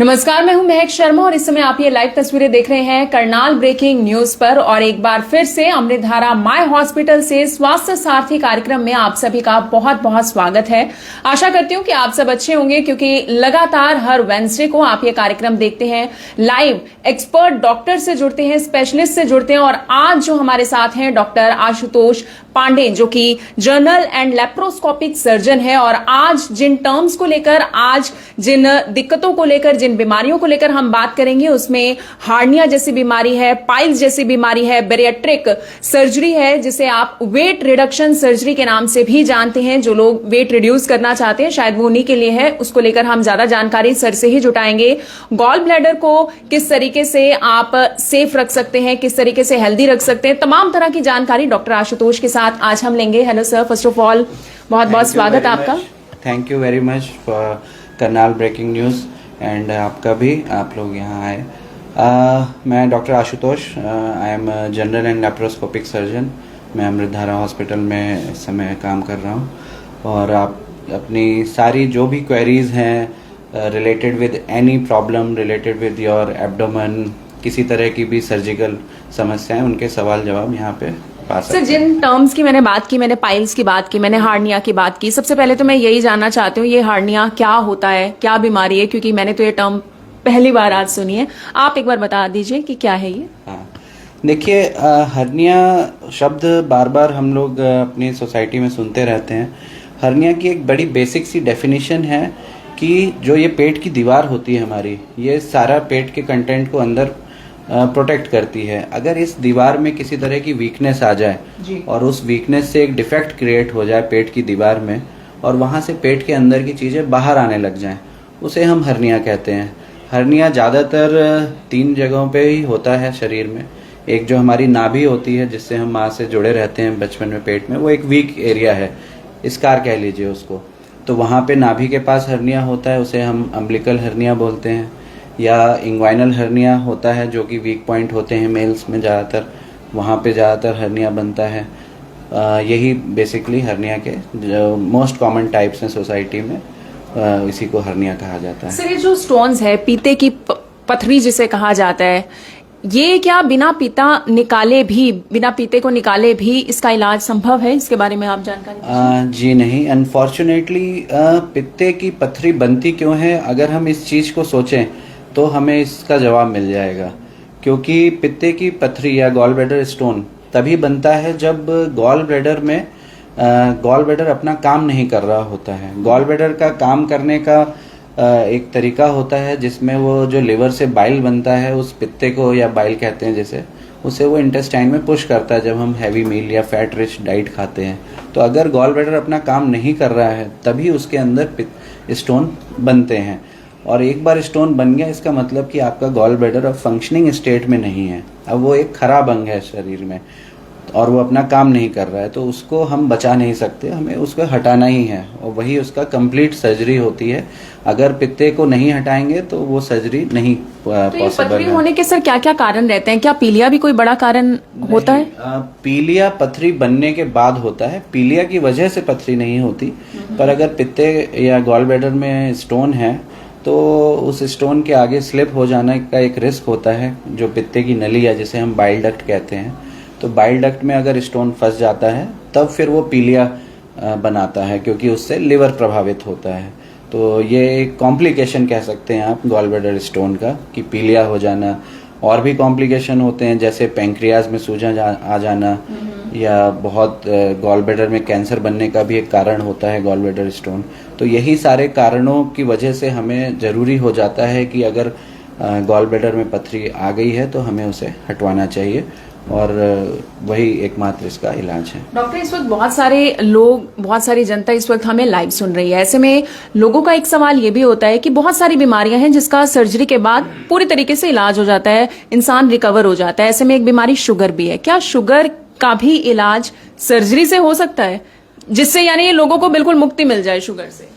नमस्कार, मैं हूं महक शर्मा और इस समय आप ये लाइव तस्वीरें देख रहे हैं करनाल ब्रेकिंग न्यूज पर। और एक बार फिर से अमृतधारा माय हॉस्पिटल से स्वास्थ्य सारथी कार्यक्रम में आप सभी का बहुत बहुत स्वागत है। आशा करती हूं कि आप सब अच्छे होंगे, क्योंकि लगातार हर वेडनेसडे को आप ये कार्यक्रम देखते हैं। लाइव एक्सपर्ट डॉक्टर से जुड़ते हैं, स्पेशलिस्ट से जुड़ते हैं। और आज जो हमारे साथ हैं डॉक्टर आशुतोष पांडे, जो कि जर्नल एंड लेप्रोस्कोपिक सर्जन है। और आज जिन टर्म्स को लेकर, आज जिन दिक्कतों को लेकर, जिन बीमारियों को लेकर हम बात करेंगे, उसमें हार्निया जैसी बीमारी है, पाइल्स जैसी बीमारी है, बेरिएट्रिक सर्जरी है, जिसे आप वेट रिडक्शन सर्जरी के नाम से भी जानते हैं। जो लोग वेट रिड्यूस करना चाहते हैं, शायद वो उन्हीं के लिए है। उसको लेकर हम ज्यादा जानकारी सर से ही जुटाएंगे। गॉल ब्लैडर को किस तरीके से आप सेफ रख सकते हैं, किस तरीके से हेल्दी रख सकते हैं, तमाम तरह की जानकारी डॉक्टर आशुतोष के साथ आज हम लेंगे। Hello sir, first of all बहुत बहुत स्वागत आपका। Thank you very much for Karnal breaking news and आपका भी, आप लोग यहाँ आए। मैं doctor Ashutosh, I am general and laparoscopic surgeon. मैं अमृतधारा हॉस्पिटल में इस समय काम कर रहा हूँ। और आप अपनी सारी जो भी क्वेरीज हैं related with any problem related with your abdomen, किसी तरह की भी सर्जिकल समस्याएं, उनके सवाल जवाब यहाँ पे पा सकते हैं। सर, जिन टर्म्स की मैंने बात की, मैंने पाइल्स की बात की, मैंने हार्निया की बात की। सबसे पहले तो मैं यही जानना चाहती हूँ, ये हार्निया क्या होता है, क्या बीमारी है? क्योंकि मैंने तो ये टर्म पहली बार आज सुनी है। आप एक बार बता दीजिए कि क्या है ये। हाँ, देखिए, हर्निया शब्द बार बार हम लोग अपनी सोसाइटी में सुनते रहते हैं। हर्निया की एक बड़ी बेसिक सी डेफिनेशन है कि जो ये पेट की दीवार होती है हमारी, ये सारा पेट के कंटेंट को अंदर प्रोटेक्ट करती है। अगर इस दीवार में किसी तरह की वीकनेस आ जाए और उस वीकनेस से एक डिफेक्ट क्रिएट हो जाए पेट की दीवार में, और वहाँ से पेट के अंदर की चीज़ें बाहर आने लग जाएं, उसे हम हर्निया कहते हैं। हर्निया ज़्यादातर 3 जगहों पे ही होता है शरीर में। एक जो हमारी नाभि होती है, जिससे हम माँ से जुड़े रहते हैं बचपन में पेट में, वो एक वीक एरिया है, स्कार कह लीजिए उसको। तो वहाँ पे नाभि के पास हर्निया होता है, उसे हम अम्बिलिकल हर्निया बोलते हैं। या इंग्वाइनल हर्निया होता है, जो कि वीक पॉइंट होते हैं मेल्स में ज़्यादातर, वहाँ पे ज़्यादातर हर्निया बनता है। यही बेसिकली हर्निया के जो मोस्ट कॉमन टाइप्स हैं सोसाइटी में, इसी को हर्निया कहा जाता है। सर, ये जो स्टोन्स है, पीते की पथरी जिसे कहा जाता है, ये क्या बिना पीते को निकाले भी इसका इलाज संभव है? इसके बारे में आप जानकारी जी नहीं, अनफॉर्चुनेटली पित्ते की पथरी बनती क्यों है, अगर हम इस चीज़ को सोचें तो हमें इसका जवाब मिल जाएगा। क्योंकि पित्ते की पथरी या गॉल ब्लैडर स्टोन तभी बनता है जब गॉल ब्लैडर अपना काम नहीं कर रहा होता है। गॉल ब्लैडर का काम करने का एक तरीका होता है, जिसमें वो जो लिवर से बाइल बनता है, उस पित्ते को, या बाइल कहते हैं जिसे, उसे वो इंटेस्टाइन में पुश करता है जब हम हैवी मील या फैट रिच डाइट खाते हैं। तो अगर गॉल ब्लैडर अपना काम नहीं कर रहा है, तभी उसके अंदर स्टोन बनते हैं। और एक बार स्टोन बन गया, इसका मतलब कि आपका गॉल ब्लैडर अब फंक्शनिंग स्टेट में नहीं है, अब वो एक खराब अंग है शरीर में और वो अपना काम नहीं कर रहा है। तो उसको हम बचा नहीं सकते, हमें उसको हटाना ही है, और वही उसका कंप्लीट सर्जरी होती है। अगर पित्ते को नहीं हटाएंगे तो वो सर्जरी नहीं पॉसिबल है। होने के सर क्या क्या कारण रहते हैं? क्या पीलिया भी कोई बड़ा कारण होता है? पीलिया पथरी बनने के बाद होता है, पीलिया की वजह से पथरी नहीं होती। पर अगर पित्ते या गॉल ब्लैडर में स्टोन है तो उस स्टोन के आगे स्लिप हो जाने का एक रिस्क होता है, जो पित्ते की नली है, जिसे हम बाइल डक्ट कहते हैं। तो बाइल डक्ट में अगर स्टोन फंस जाता है, तब फिर वो पीलिया बनाता है, क्योंकि उससे लिवर प्रभावित होता है। तो ये एक कॉम्प्लिकेशन कह सकते हैं आप गॉल ब्लैडर स्टोन का, कि पीलिया हो जाना। और भी कॉम्प्लिकेशन होते हैं, जैसे पैंक्रियाज में सूजन आ जाना, या बहुत गॉल ब्लैडर में कैंसर बनने का भी एक कारण होता है गॉल ब्लैडर स्टोन। तो यही सारे कारणों की वजह से हमें ज़रूरी हो जाता है कि अगर गॉल ब्लैडर में पथरी आ गई है तो हमें उसे हटवाना चाहिए, और वही एकमात्र इसका इलाज है। डॉक्टर, इस वक्त बहुत सारे लोग, बहुत सारी जनता इस वक्त हमें लाइव सुन रही है। ऐसे में लोगों का एक सवाल ये भी होता है कि बहुत सारी बीमारियां हैं जिसका सर्जरी के बाद पूरी तरीके से इलाज हो जाता है, इंसान रिकवर हो जाता है। ऐसे में एक बीमारी शुगर भी है। क्या शुगर का भी इलाज सर्जरी से हो सकता है, जिससे यानी ये लोगों को बिल्कुल मुक्ति मिल जाए शुगर से?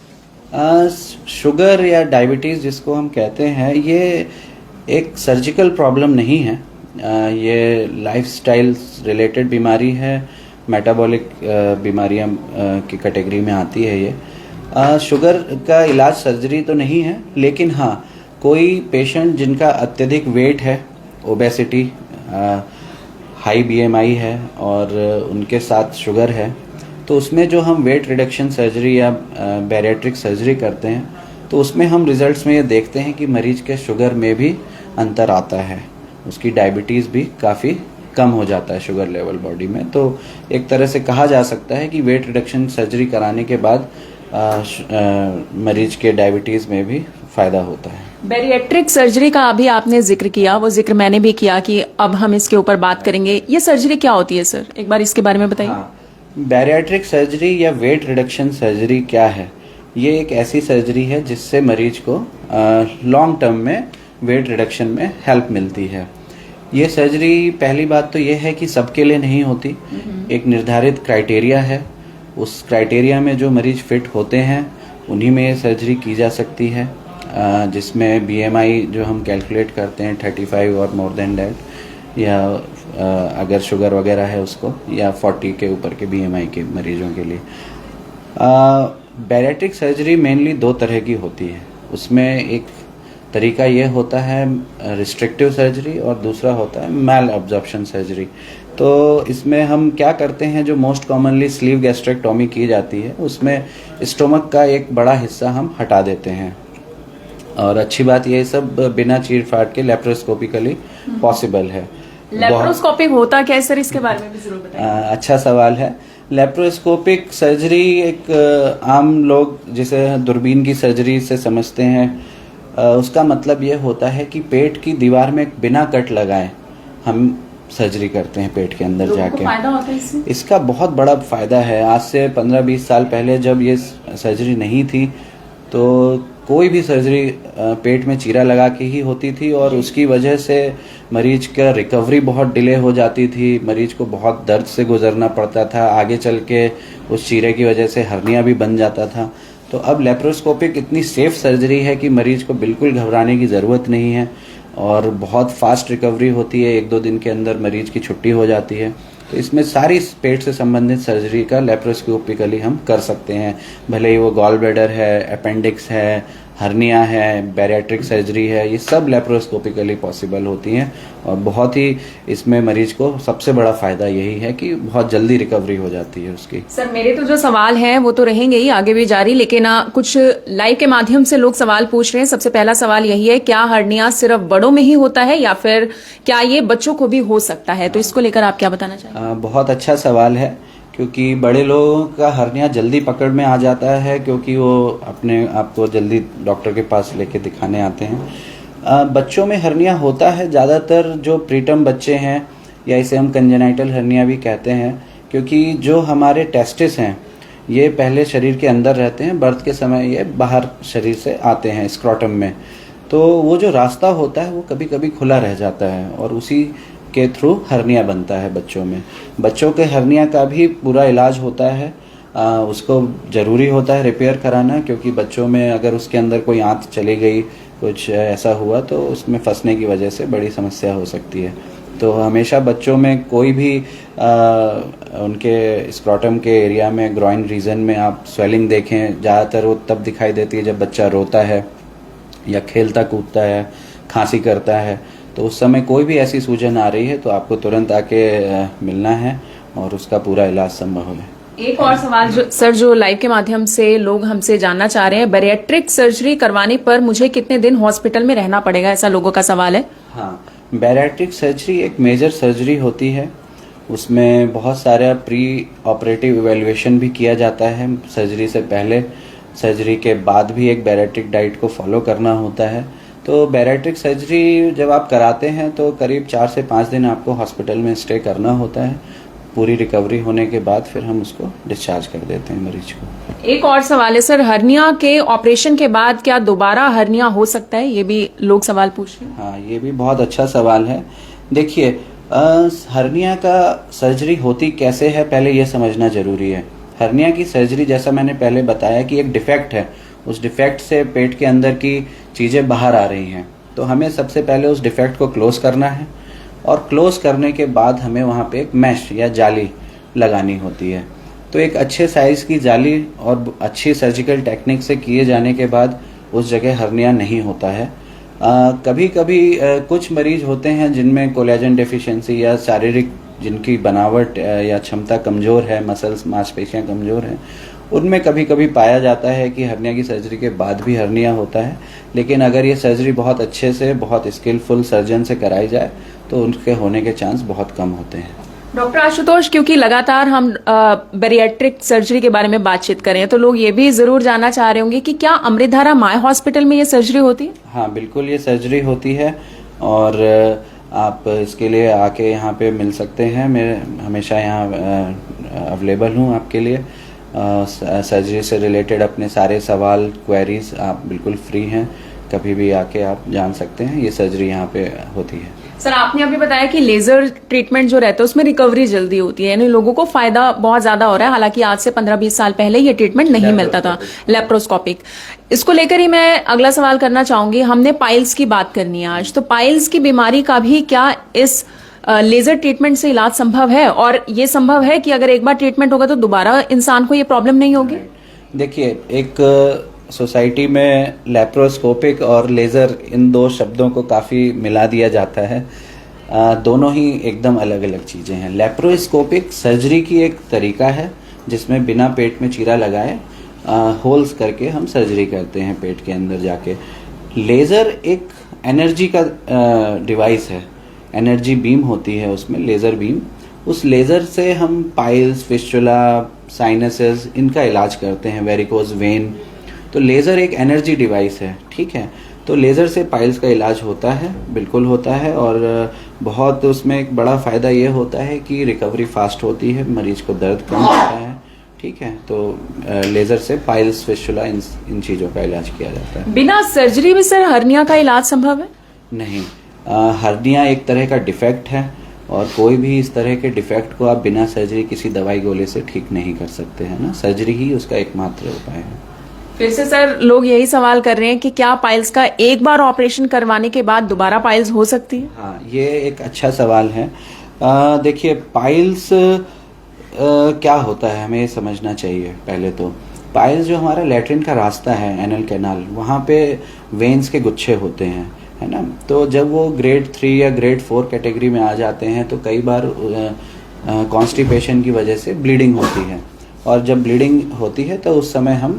शुगर या डायबिटीज जिसको हम कहते हैं, ये एक सर्जिकल प्रॉब्लम नहीं है। ये लाइफस्टाइल रिलेटेड बीमारी है, मेटाबॉलिक बीमारियां की कैटेगरी में आती है ये। शुगर का इलाज सर्जरी तो नहीं है, लेकिन हाँ, कोई पेशेंट जिनका अत्यधिक वेट है, ओबेसिटी, हाई बीएमआई है और उनके साथ शुगर है, तो उसमें जो हम वेट रिडक्शन सर्जरी या बैरिएट्रिक सर्जरी करते हैं तो उसमें हम रिजल्ट्स में ये देखते हैं कि मरीज के शुगर में भी अंतर आता है, उसकी डायबिटीज़ भी काफ़ी कम हो जाता है शुगर लेवल बॉडी में। तो एक तरह से कहा जा सकता है कि वेट रिडक्शन सर्जरी कराने के बाद मरीज के डायबिटीज़ में भी फ़ायदा होता है। बैरिएट्रिक सर्जरी का अभी आपने जिक्र किया, वो जिक्र मैंने भी किया कि अब हम इसके ऊपर बात करेंगे। ये सर्जरी क्या होती है सर, एक बार इसके बारे में बताइए। हाँ, बैरिएट्रिक सर्जरी या वेट रिडक्शन सर्जरी क्या है? ये एक ऐसी सर्जरी है जिससे मरीज को लॉन्ग टर्म में वेट रिडक्शन में हेल्प मिलती है। ये सर्जरी, पहली बात तो ये है कि सबके लिए नहीं होती, एक निर्धारित क्राइटेरिया है, उस क्राइटेरिया में जो मरीज फिट होते हैं उन्हीं में ये सर्जरी की जा सकती है, जिसमें बीएमआई जो हम कैलकुलेट करते हैं 35 और मोर देन दैट, या अगर शुगर वगैरह है उसको, या 40 के ऊपर के बीएमआई के मरीजों के लिए। बैरिएट्रिक सर्जरी मेनली दो तरह की होती है। उसमें एक तरीका ये होता है रिस्ट्रिक्टिव सर्जरी और दूसरा होता है मैल एब्जॉर्प्शन सर्जरी। तो इसमें हम क्या करते हैं, जो मोस्ट कॉमनली स्लीव गैस्ट्रेक्टोमी की जाती है उसमें स्टोमक का एक बड़ा हिस्सा हम हटा देते हैं, और अच्छी बात ये सब बिना चीर फाड़ के लेप्रोस्कोपिकली पॉसिबल है। लेप्रोस्कोपिक होता क्या है सर, इसके बारे में भी जरूर बताइए। अच्छा सवाल है। लेप्रोस्कोपिक सर्जरी एक आम लोग जिसे दूरबीन की सर्जरी से समझते हैं, उसका मतलब ये होता है कि पेट की दीवार में बिना कट लगाए हम सर्जरी करते हैं पेट के अंदर जाके। फायदा होता है इससे? इसका बहुत बड़ा फायदा है। आज से 15-20 साल पहले जब ये सर्जरी नहीं थी तो कोई भी सर्जरी पेट में चीरा लगा के ही होती थी, और उसकी वजह से मरीज का रिकवरी बहुत डिले हो जाती थी, मरीज को बहुत दर्द से गुजरना पड़ता था, आगे चल के उस चीरे की वजह से हर्निया भी बन जाता था। तो अब लेप्रोस्कोपिक इतनी सेफ सर्जरी है कि मरीज को बिल्कुल घबराने की ज़रूरत नहीं है और बहुत फास्ट रिकवरी होती है, 1-2 दिन के अंदर मरीज की छुट्टी हो जाती है। तो इसमें सारी पेट से संबंधित सर्जरी का लेप्रोस्कोपिकली हम कर सकते हैं, भले ही वो गॉल ब्लैडर है, अपेंडिक्स है, हर्निया है, बैरिएट्रिक सर्जरी है, ये सब लेप्रोस्कोपिकली पॉसिबल होती हैं। और बहुत ही इसमें मरीज को सबसे बड़ा फायदा यही है कि बहुत जल्दी रिकवरी हो जाती है उसकी। सर मेरे तो जो सवाल हैं वो तो रहेंगे ही आगे भी जारी, लेकिन कुछ लाइव के माध्यम से लोग सवाल पूछ रहे हैं। सबसे पहला सवाल यही है, क्या हर्निया सिर्फ बड़ों में ही होता है या फिर क्या ये बच्चों को भी हो सकता है? तो इसको लेकर आप क्या बताना चाहेंगे? बहुत अच्छा सवाल है, क्योंकि बड़े लोगों का हर्निया जल्दी पकड़ में आ जाता है क्योंकि वो अपने आप को जल्दी डॉक्टर के पास लेके दिखाने आते हैं। बच्चों में हर्निया होता है, ज़्यादातर जो प्रीटर्म बच्चे हैं, या इसे हम कंजेनाइटल हर्निया भी कहते हैं, क्योंकि जो हमारे टेस्टिस हैं ये पहले शरीर के अंदर रहते हैं, बर्थ के समय ये बाहर शरीर से आते हैं स्क्रॉटम में। तो वो जो रास्ता होता है वो कभी कभी खुला रह जाता है और उसी के थ्रू हर्निया बनता है बच्चों में। बच्चों के हर्निया का भी पूरा इलाज होता है, उसको ज़रूरी होता है रिपेयर कराना, क्योंकि बच्चों में अगर उसके अंदर कोई आंत चली गई, कुछ ऐसा हुआ तो उसमें फंसने की वजह से बड़ी समस्या हो सकती है। तो हमेशा बच्चों में कोई भी उनके स्क्रॉटम के एरिया में, ग्रॉइन रीजन में आप स्वेलिंग देखें, ज़्यादातर वो तब दिखाई देती है जब बच्चा रोता है या खेलता कूदता है, खांसी करता है। तो उस समय कोई भी ऐसी सूजन आ रही है तो आपको तुरंत आके मिलना है और उसका पूरा इलाज संभव है। एक और सवाल सर जो लाइव के माध्यम से लोग हमसे जानना चाह रहे हैं, बैरिएट्रिक सर्जरी करवाने पर मुझे कितने दिन हॉस्पिटल में रहना पड़ेगा, ऐसा लोगों का सवाल है। हाँ, बैरिएट्रिक सर्जरी एक मेजर सर्जरी होती है, उसमें बहुत सारा प्री ऑपरेटिव इवैल्यूएशन भी किया जाता है सर्जरी से पहले, सर्जरी के बाद भी एक बैरिएट्रिक डाइट को फॉलो करना होता है। तो बैरिएट्रिक सर्जरी जब आप कराते हैं तो करीब 4 से 5 दिन आपको हॉस्पिटल में स्टे करना होता है। पूरी रिकवरी होने के बाद फिर हम उसको डिस्चार्ज कर देते हैं मरीज को। एक और सवाल है सर, हर्निया के ऑपरेशन के बाद क्या दोबारा हर्निया हो सकता है? ये भी लोग सवाल पूछ रहे हैं। हाँ, ये भी बहुत अच्छा सवाल है। देखिए, हर्निया का सर्जरी होती कैसे है पहले ये समझना जरूरी है। हर्निया की सर्जरी, जैसा मैंने पहले बताया कि एक डिफेक्ट है, उस डिफेक्ट से पेट के अंदर की चीज़ें बाहर आ रही हैं, तो हमें सबसे पहले उस डिफेक्ट को क्लोज करना है, और क्लोज करने के बाद हमें वहाँ पे एक मैश या जाली लगानी होती है। तो एक अच्छे साइज़ की जाली और अच्छी सर्जिकल टेक्निक से किए जाने के बाद उस जगह हर्निया नहीं होता है। कभी कभी कुछ मरीज होते हैं जिनमें कोलेजन डेफिशिएंसी या शारीरिक जिनकी बनावट या क्षमता कमज़ोर है, मसल्स मांसपेशियां कमज़ोर हैं, उनमें कभी कभी पाया जाता है कि हर्निया की सर्जरी के बाद भी हर्निया होता है। लेकिन अगर ये सर्जरी बहुत अच्छे से, बहुत स्किलफुल सर्जन से कराई जाए तो उनके होने के चांस बहुत कम होते हैं। डॉक्टर आशुतोष, क्योंकि लगातार हम बेरियाट्रिक सर्जरी के बारे में बातचीत कर रहे हैं, तो लोग ये भी जरूर जानना चाह रहे होंगे कि क्या अमृतधारा माय हॉस्पिटल में ये सर्जरी होती है? हाँ, बिल्कुल ये सर्जरी होती है और आप इसके लिए आके यहाँ पे मिल सकते हैं। मैं हमेशा यहाँ अवेलेबल हूँ आपके लिए। सर्जरी से रिलेटेड अपने सारे सवाल, क्वेरीज आप बिल्कुल फ्री हैं, कभी भी आके आप जान सकते हैं। ये सर्जरी यहाँ पे होती है। सर, आपने अभी बताया कि लेजर ट्रीटमेंट जो रहता है उसमें रिकवरी जल्दी होती है, यानी लोगों को फायदा बहुत ज्यादा हो रहा है। हालांकि आज से 15-20 साल पहले ये ट्रीटमेंट नहीं मिलता था, लेप्रोस्कोपिक। इसको लेकर ही मैं अगला सवाल करना चाहूंगी। हमने पाइल्स की बात करनी है आज, तो पाइल्स की बीमारी का भी क्या इस लेजर ट्रीटमेंट से इलाज संभव है? और ये संभव है कि अगर एक बार ट्रीटमेंट होगा तो दोबारा इंसान को ये प्रॉब्लम नहीं होगी? देखिए, एक सोसाइटी में लेप्रोस्कोपिक और लेज़र, इन दो शब्दों को काफ़ी मिला दिया जाता है। दोनों ही एकदम अलग अलग चीज़ें हैं। लेप्रोस्कोपिक सर्जरी की एक तरीका है जिसमें बिना पेट में चीरा लगाए होल्स करके हम सर्जरी करते हैं पेट के अंदर जाके। लेज़र एक एनर्जी का डिवाइस है, एनर्जी बीम होती है उसमें, लेज़र बीम। उस लेज़र से हम पाइल्स, फिस्टुला, साइनसेस, इनका इलाज करते हैं, वेरिकोज वेन। तो लेज़र एक एनर्जी डिवाइस है, ठीक है। तो लेज़र से पाइल्स का इलाज होता है, बिल्कुल होता है। और बहुत उसमें एक बड़ा फ़ायदा ये होता है कि रिकवरी फास्ट होती है, मरीज को दर्द कम होता है, ठीक है। तो लेज़र से पाइल्स, फिस्टुला, इन चीज़ों का इलाज किया जाता है। बिना सर्जरी में सर हर्निया का इलाज संभव है? नहीं, हर्निया एक तरह का डिफेक्ट है और कोई भी इस तरह के डिफेक्ट को आप बिना सर्जरी किसी दवाई गोले से ठीक नहीं कर सकते हैं ना। सर्जरी ही उसका एकमात्र उपाय है। फिर से सर लोग यही सवाल कर रहे हैं कि क्या पाइल्स का एक बार ऑपरेशन करवाने के बाद दोबारा पाइल्स हो सकती है? हाँ, ये एक अच्छा सवाल है। देखिए, पाइल्स क्या होता है हमें ये समझना चाहिए। पहले तो पाइल्स जो हमारा लैट्रिन का रास्ता है, एनल कैनाल, वहाँ पे वेन्स के गुच्छे होते हैं, है ना। तो जब वो ग्रेड 3 या ग्रेड 4 कैटेगरी में आ जाते हैं तो कई बार कॉन्स्टिपेशन की वजह से ब्लीडिंग होती है। और जब ब्लीडिंग होती है तो उस समय हम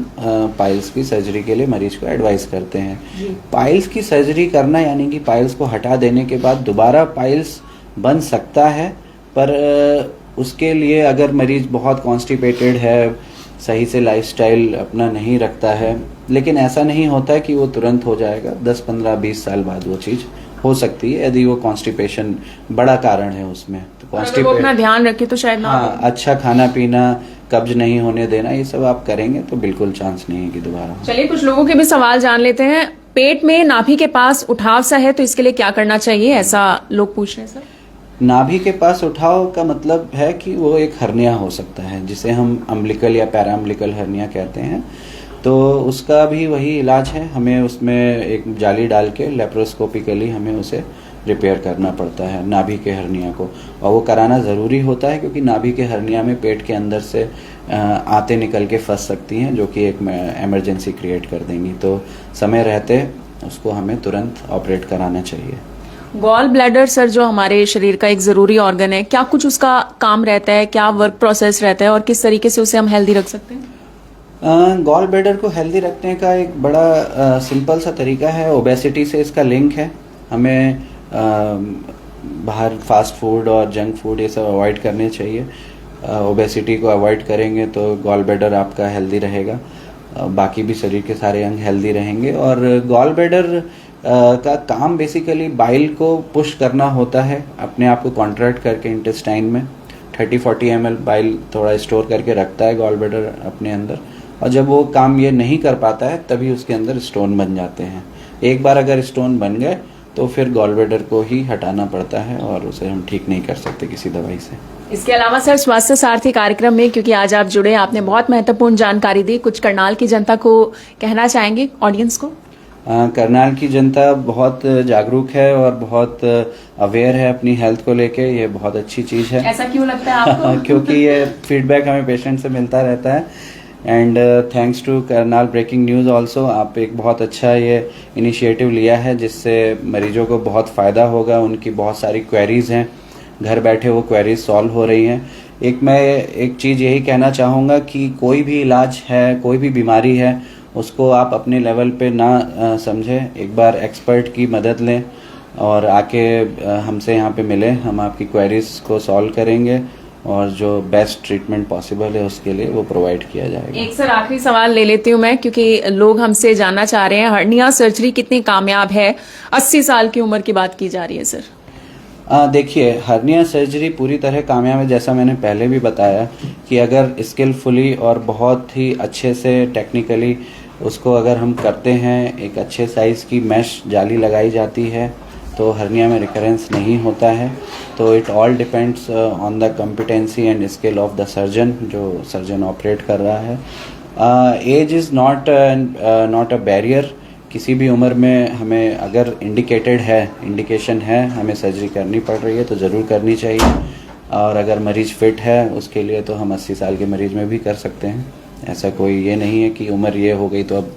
पाइल्स की सर्जरी के लिए मरीज को एडवाइस करते हैं। पाइल्स की सर्जरी करना यानी कि पाइल्स को हटा देने के बाद दोबारा पाइल्स बन सकता है, पर उसके लिए अगर मरीज बहुत कॉन्स्टिपेटेड है, सही से लाइफस्टाइल अपना नहीं रखता है, लेकिन ऐसा नहीं होता है कि वो तुरंत हो जाएगा। 10, 15, 20 साल बाद वो चीज़ हो सकती है यदि वो कॉन्स्टिपेशन बड़ा कारण है उसमें। तो अगर वो अपना ध्यान रखे तो शायद ना। हाँ, अच्छा खाना पीना, कब्ज नहीं होने देना, ये सब आप करेंगे तो बिल्कुल चांस नहीं है कि दोबारा हो। चलिए कुछ लोगों के भी सवाल जान लेते हैं। पेट में नाभि के पास उठाव सा है तो इसके लिए क्या करना चाहिए, ऐसा लोग पूछ रहे हैं सर। नाभि के पास उठाव का मतलब है कि वो एक हर्निया हो सकता है, जिसे हम अम्बिलिकल या पैराअम्बिलिकल हर्निया कहते हैं। तो उसका भी वही इलाज है, हमें उसमें एक जाली डाल के लेप्रोस्कोपिकली हमें उसे रिपेयर करना पड़ता है, नाभि के हर्निया को। और वो कराना ज़रूरी होता है क्योंकि नाभि के हर्निया में पेट के अंदर से आते निकल के फंस सकती हैं, जो कि एक इमरजेंसी क्रिएट कर देंगी। तो समय रहते उसको हमें तुरंत ऑपरेट कराना चाहिए। गॉल ब्लैडर सर जो हमारे शरीर का एक जरूरी ऑर्गन है, क्या कुछ उसका काम रहता है, क्या वर्क प्रोसेस रहता है और किस तरीके से उसे हम हेल्दी रख सकते हैं? गॉल ब्लैडर को हेल्दी रखने का एक बड़ा सिंपल सा तरीका है, ओबेसिटी से इसका लिंक है। हमें बाहर फास्ट फूड और जंक फूड ये सब अवॉइड करने चाहिए। ओबेसिटी को अवॉइड करेंगे तो गॉल ब्लैडर आपका हेल्दी रहेगा, बाकी भी शरीर के सारे अंग हेल्दी रहेंगे। और गॉल ब्लैडर का काम बेसिकली बाइल को पुश करना होता है, अपने आप को कॉन्ट्रैक्ट करके इंटेस्टाइन में 30-40 ml बाइल थोड़ा स्टोर करके रखता है गॉल ब्लैडर अपने अंदर। और जब वो काम ये नहीं कर पाता है तभी उसके अंदर स्टोन बन जाते हैं। एक बार अगर स्टोन बन गए तो फिर गॉल ब्लैडर को ही हटाना पड़ता है और उसे हम ठीक नहीं कर सकते किसी दवाई से। इसके अलावा सर स्वास्थ्य सारथी कार्यक्रम में क्योंकि आज आप जुड़े, आपने बहुत महत्वपूर्ण जानकारी दी, कुछ करनाल की जनता को कहना चाहेंगे, ऑडियंस को? करनाल की जनता बहुत जागरूक है और बहुत अवेयर है अपनी हेल्थ को लेके, ये बहुत अच्छी चीज़ है। ऐसा क्यों लगता है आपको? क्योंकि ये फीडबैक हमें पेशेंट से मिलता रहता है। And thanks to Karnal breaking news also, आप एक बहुत अच्छा ये इनिशिएटिव लिया है जिससे मरीजों को बहुत फ़ायदा होगा। उनकी बहुत सारी क्वेरीज़ हैं, घर बैठे वो क्वेरीज सॉल्व हो रही हैं। मैं एक चीज़ यही कहना चाहूँगा कि कोई भी इलाज है, कोई भी बीमारी है, उसको आप अपने लेवल पे ना समझें। एक बार एक्सपर्ट की मदद लें और आके हमसे यहाँ पे मिलें। हम आपकी क्वेरीज को सॉल्व करेंगे और जो बेस्ट ट्रीटमेंट पॉसिबल है उसके लिए वो प्रोवाइड किया जाएगा। एक सर आखिरी सवाल ले लेती हूँ मैं, क्योंकि लोग हमसे जानना चाह रहे हैं हर्निया सर्जरी कितनी कामयाब है। 80 साल की उम्र की बात की जा रही है सर। देखिए, हर्निया सर्जरी पूरी तरह कामयाब है। जैसा मैंने पहले भी बताया कि अगर स्किलफुली और बहुत ही अच्छे से टेक्निकली उसको अगर हम करते हैं, एक अच्छे साइज़ की मैश जाली लगाई जाती है तो हर्निया में रिकरेंस नहीं होता है। तो it all depends on the competency and skill of the surgeon, जो सर्जन ऑपरेट कर रहा है। Age is not a barrier. किसी भी उम्र में हमें अगर इंडिकेशन है हमें सर्जरी करनी पड़ रही है तो ज़रूर करनी चाहिए। और अगर मरीज़ फिट है उसके लिए तो हम 80 साल के मरीज़ में भी कर सकते हैं। ऐसा कोई ये नहीं है कि उम्र ये हो गई तो अब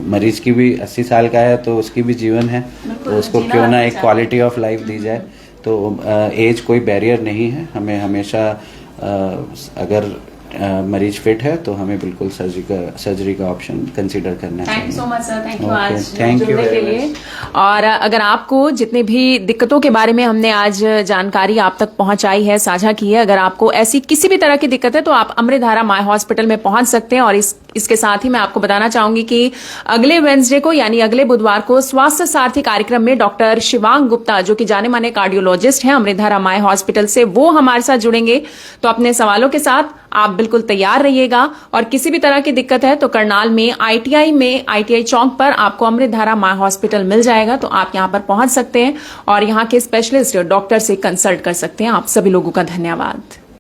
मरीज की भी 80 साल का है तो उसकी भी जीवन है, तो उसको क्यों ना एक क्वालिटी ऑफ लाइफ दी जाए। तो एज कोई बैरियर नहीं है। हमें हमेशा अगर मरीज फिट है तो हमें बिल्कुल सर्जरी का ऑप्शन कंसीडर करना चाहिए। Thank you so much sir, thank you आज थैंक यू जुड़ने के लिए। और अगर आपको जितने भी दिक्कतों के बारे में हमने आज जानकारी आप तक पहुंचाई है, साझा की है, अगर आपको ऐसी किसी भी तरह की दिक्कत है तो आप अमृतधारा माय हॉस्पिटल में पहुंच सकते हैं। और इसके साथ ही मैं आपको बताना चाहूंगी कि अगले वेडनेसडे को यानी अगले बुधवार को स्वास्थ्य सारथी कार्यक्रम में डॉक्टर शिवांग गुप्ता, जो कि जाने माने कार्डियोलॉजिस्ट हैं अमृतधारा माय हॉस्पिटल से, वो हमारे साथ जुड़ेंगे। तो अपने सवालों के साथ आप बिल्कुल तैयार रहिएगा। और किसी भी तरह की दिक्कत है तो करनाल में आईटीआई चौक पर आपको अमृतधारा माय हॉस्पिटल मिल जाएगा। तो आप यहां पर पहुंच सकते हैं और यहां के स्पेशलिस्ट डॉक्टर से कंसल्ट कर सकते हैं। आप सभी लोगों का धन्यवाद।